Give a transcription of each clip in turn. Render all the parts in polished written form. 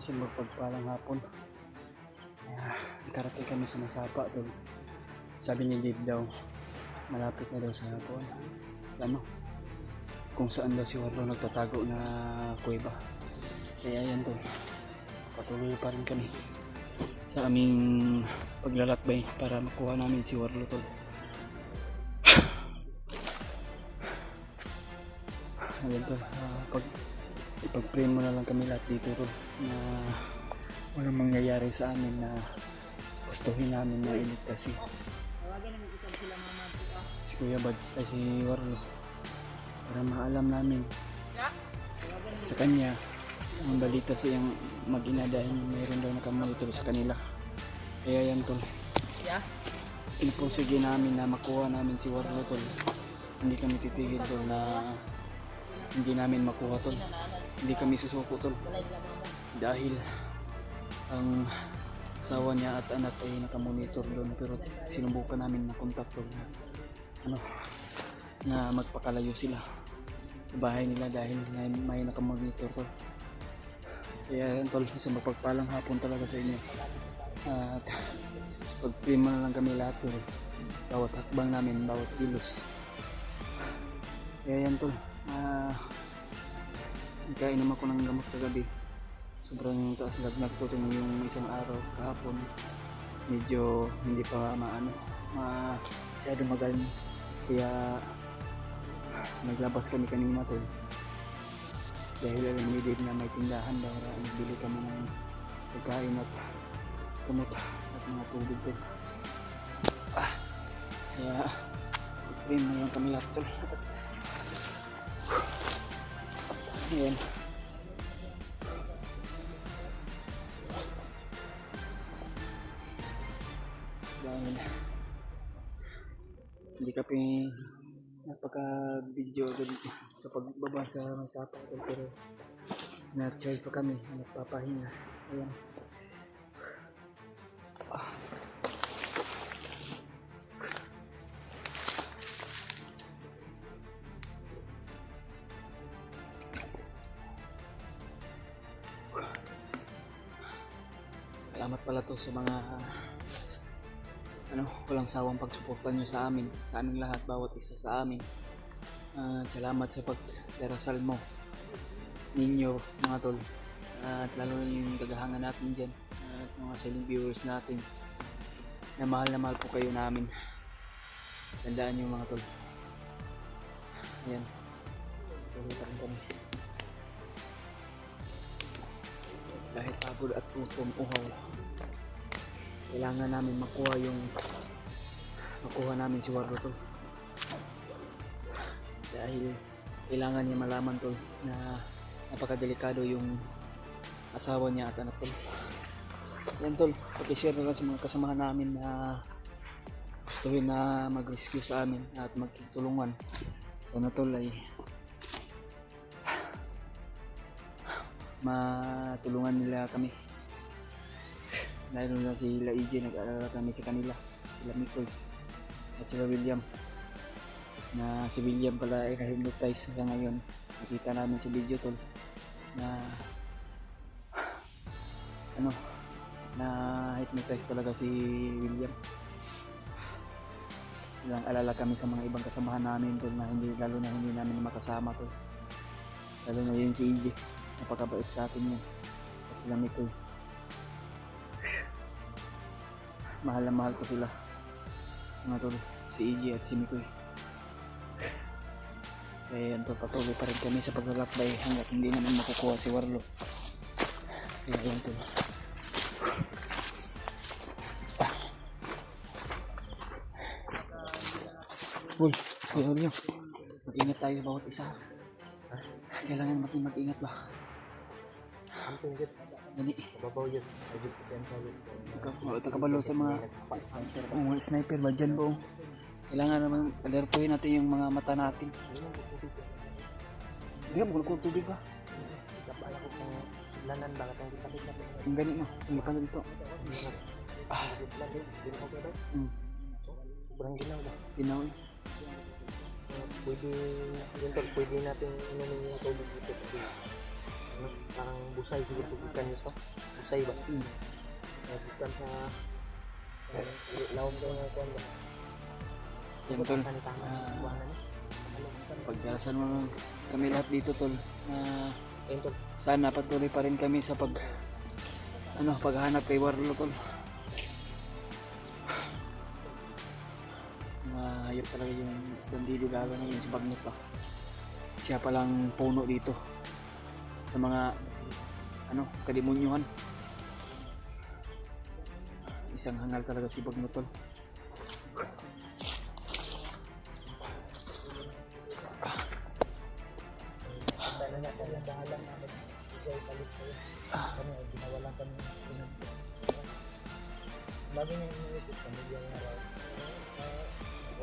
Isang magpagpalang hapon. Nakarating kami sa Masapa doon. Sabi ni Dave daw, malapit na daw sa hapon. Sa ano? Kung saan daw si Warlo nagtatago na kuweba. Kaya yan doon. Patuloy pa rin kami sa aming paglalakbay para makuha namin si Warlo tol. Ayan tol, ipag-pray mo na lang kami lahat dito tol, na walang mangyayari sa amin, na gustuhin namin na iligtas si Kuya Bads ay si Warlo, para maalam namin sa kanya ang balita sa iyang mag-ina dahil mayroon daw nakamonitor sa kanila. Kaya yan tol, impulsige namin na makuha namin si Warlo tol. Hindi kami titigil tol na hindi namin makuha tol. Hindi kami susuko tol, dahil ang asawa niya at anak ay nakamonitor doon, pero sinubukan namin na kontak tol na magpakalayo sila sa bahay nila dahil may nakamonitor tol. Kaya yan tol, isang mapagpalang hapon talaga sa inyo, at pag-prima na lang kami lahat tol, bawat hakbang namin, bawat kilos. Kaya yan tol, nagkainom ako ng gamot kagabi. Sobrang taas lagnat ko yung isang araw kahapon. Medyo hindi pa masyado magaling. Kaya naglabas kami kanina tol, dahil alam ni Dave na may tindahan daw, nagbili kami ng pagkain at gamot at mga tubig tol. Kaya i-pray na yan kami lahat tol. Ayan. Dahil hindi kami napaka-video sa pagbaba sa Masapa, pero na-try pa kami, nagpapahinga. Ayan. Salamat pala to sa mga walang sawang pagsuporta nyo sa amin, sa aming lahat, bawat isa sa amin. Salamat sa pagdarasal mo ninyo mga tol, at lalo na yung tagahangan natin dyan, at mga silent viewers natin, na mahal po kayo namin. Tandaan nyo mga tol. Ayan, tuloy pa rin kami kahit pagod at uhaw. Kailangan namin makuha namin si Warlo tol, dahil kailangan niya malaman tol na napakadelikado yung asawa niya at anak tol. Yan tol, pag-share na lang sa mga kasamahan namin na gustuhin na mag-rescue sa amin at magtulungan. Sana tol ay matulungan nila kami, lalo na sila EJ, nag-aalala kami sa kanila, sila Mikoy at sila William, na si William pala ay na-hypnotize sa ngayon. Nakita namin sa video tol na na hypnotize talaga si William. Ilang alala kami sa mga ibang kasamahan namin tol, na lalo na hindi namin makasama tol, lalo na yun si EJ, napakabait sa atin yun, at sila Mikoy. Mahal na mahal ko sila mga tol, si EJ at si Mikoy. Kaya yan tol, patuloy pa rin kami sa paglalakbay hanggat hindi naman makukuha si Warlo. Kaya yan tol. Uy, Kuya Julio, mag-ingat tayo bawat isa. Kailangan mag-ingat ba? Gani. Takabalo sa mga sniper ba dyan po. Kailangan naman alertuhin natin yung mga mata natin. Hindi ka magulong tubig ba? Ang gani no, hindi pa dito. Sobrang ginaw ba? Ginaw eh. Pwede natin inamin yung tubig dito kasi Parang busay siguro ikan nito. Busay ba? Ikan sa lawom ko nga kuan ba. Yan tol. Pagdarasan mo kami lahat dito tol. Ayun tol. Sana patuloy pa rin kami sa paghahanap kay Warlo tol. Mahayop talaga yung bandido gaga ngayon si Bagnot pa. Siya palang puno dito sa mga kademonyuhan. Isang hangal talaga si Bagnot tol. Lagi niya iniisip sa media nga raw.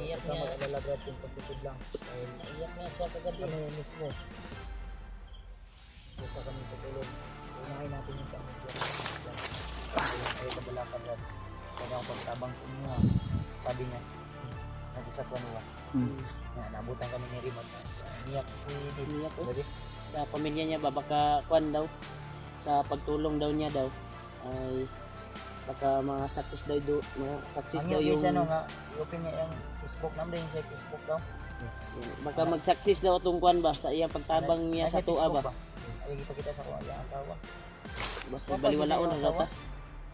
Iyak niya. Mag-alalagrad yung pagtutod lang. Iyak niya siya kagabi. Ano yung mismo? Buka kami sa tulog. Unahin natin yung pamilya. Ayaw ka balakan yan. Kaya ako pagtabang sa inyo ha. Sabi niya. Nag-usap ka nila. Nabutan kami ni Rimot. Iyak si Dave. Iyak ko. Sa pamilya niya ba? Baka kwan daw. Sa pagtulong daw niya daw. Ay baka mga success daw yung nga open niya yung Facebook number yung Facebook daw baka mag-success daw itong kuan ba sa iyang pagtabang niya sa tuwa ba ay kita sa kuya ang tawa basta baliwalaon na ta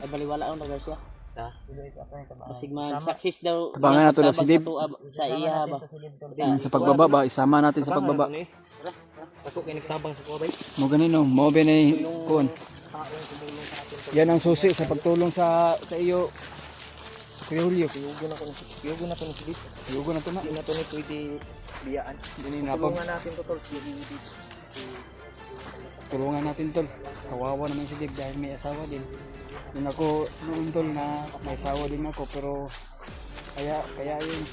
ay baliwalaon na siya sa basig mag-success daw tabangan nato na si Dave sa iya ba sa pagbaba ba isama natin sa pagbaba ako kay nagtabang sa kuwabay mo ganino mo benay kuan. Yan ang susi sa pagtulong sa iyo. Kuya Julio. Kuyugo na to ni Sidip. Kuyugo na to na. Hindi na to ni pwede biyaan. Tulungan natin to tol. Tulungan natin tol. Kawawa naman si Dave dahil may asawa din. Yun ako noon tol na may asawa din ako pero kaya yun.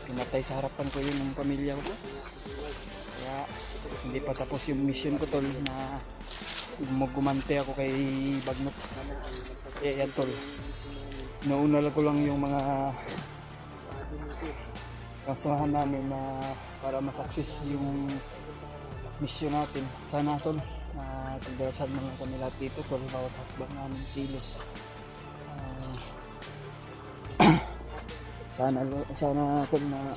Pinatay sa harapan ko yun ng pamilya ko. Kaya hindi pa tapos yung mission ko tol na gumante ako kay Bagnot. Yan tol. Nauna ko lang yung mga kasuhan namin na para masaksis yung mission natin. Sana tol pagdarasan mga kami lahat dito tol bawat hakbang namin kilos. Sana tol na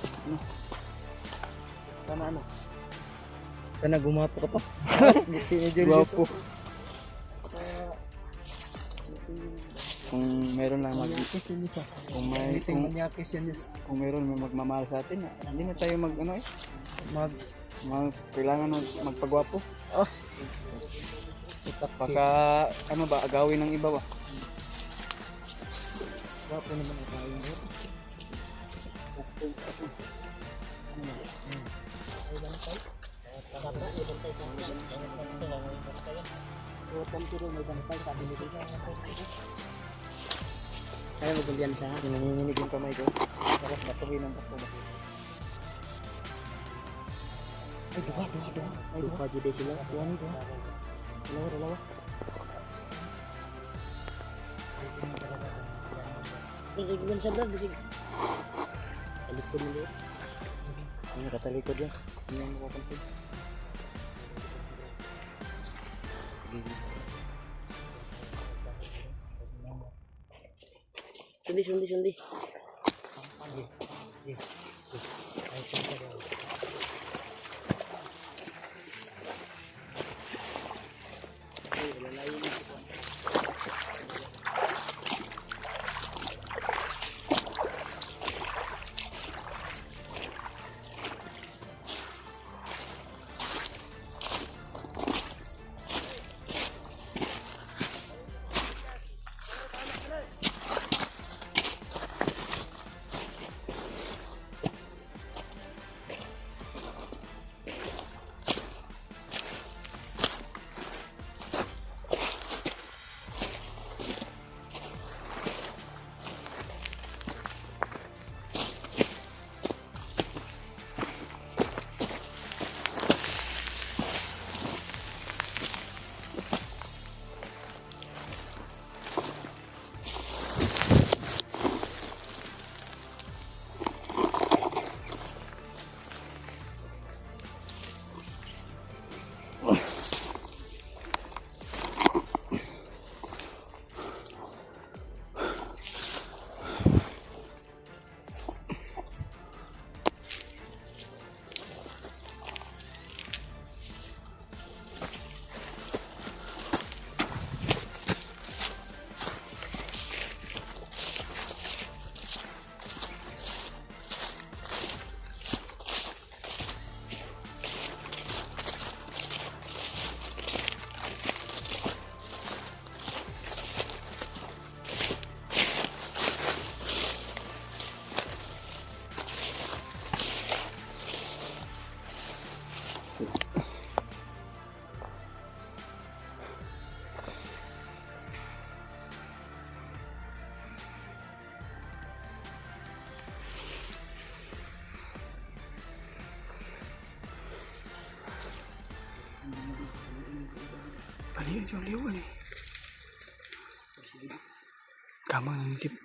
sana gumapo ka pa. Guwapo. Kung meron lang kung meron may magmamahal sa atin, hindi na tayo kailangan magpagwapo. Baka agawin ng iba ba? Gwapo naman ang tayo mo. Kaya magulyan sa akin, nanginginig yung kamay ko. Sarap batuhin ang bako. Ay, duha. Ay, duha jude sila. Tuwan ito. Dalawa. Rigman sa vlog, bisig. Talikod nila. Ano katalikod yan? Ano yung makapansin? Sundi. medyo liwan eh. Kamang nanitip.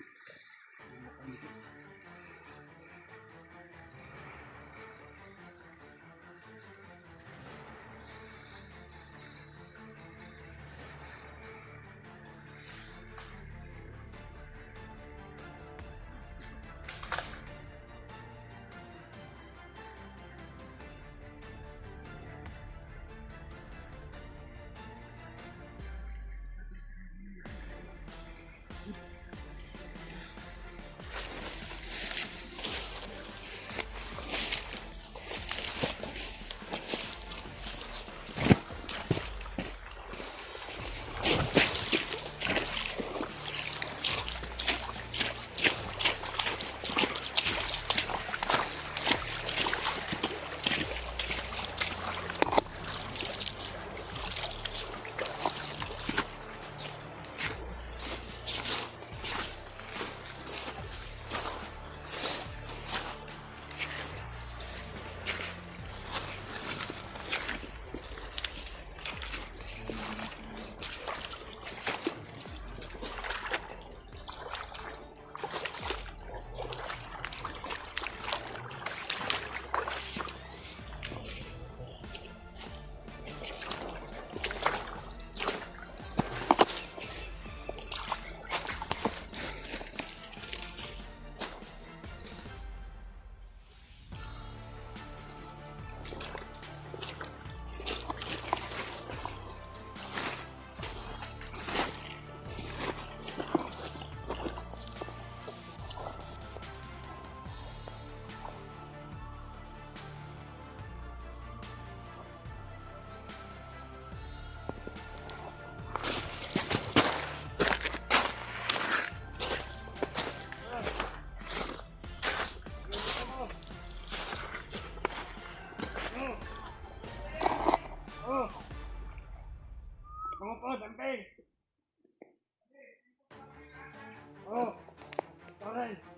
Oh, sorry.